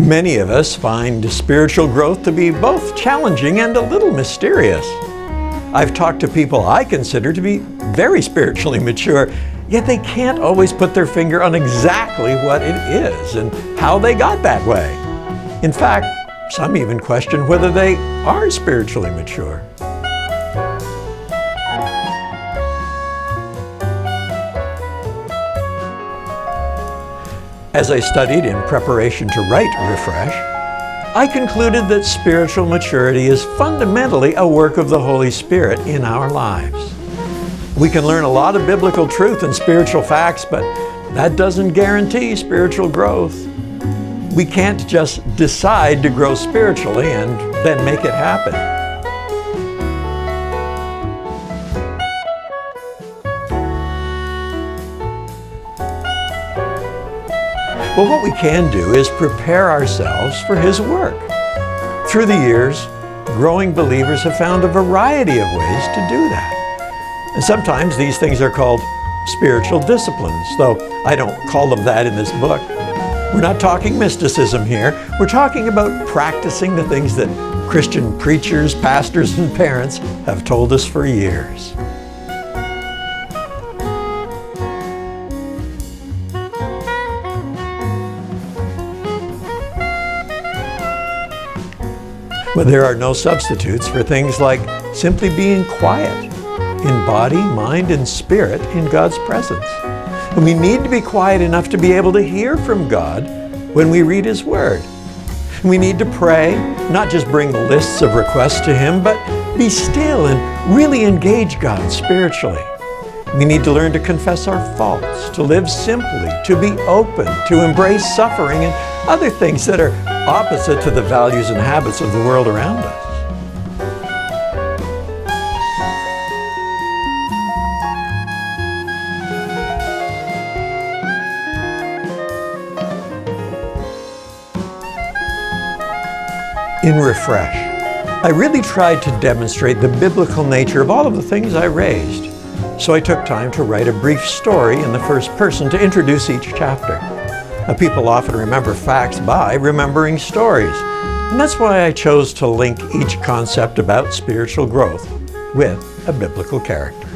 Many of us find spiritual growth to be both challenging and a little mysterious. I've talked to people I consider to be very spiritually mature, yet they can't always put their finger on exactly what it is and how they got that way. In fact, some even question whether they are spiritually mature. As I studied in preparation to write Refresh, I concluded that spiritual maturity is fundamentally a work of the Holy Spirit in our lives. We can learn a lot of biblical truth and spiritual facts, but that doesn't guarantee spiritual growth. We can't just decide to grow spiritually and then make it happen. But what we can do is prepare ourselves for His work. Through the years, growing believers have found a variety of ways to do that. And sometimes these things are called spiritual disciplines, though I don't call them that in this book. We're not talking mysticism here. We're talking about practicing the things that Christian preachers, pastors, and parents have told us for years. But there are no substitutes for things like simply being quiet in body, mind, and spirit in God's presence. And we need to be quiet enough to be able to hear from God when we read His Word. And we need to pray, not just bring lists of requests to Him, but be still and really engage God spiritually. We need to learn to confess our faults, to live simply, to be open, to embrace suffering and other things that are opposite to the values and habits of the world around us. In Refresh, I really tried to demonstrate the biblical nature of all of the things I raised. So I took time to write a brief story in the first person to introduce each chapter. Now, people often remember facts by remembering stories, and that's why I chose to link each concept about spiritual growth with a biblical character.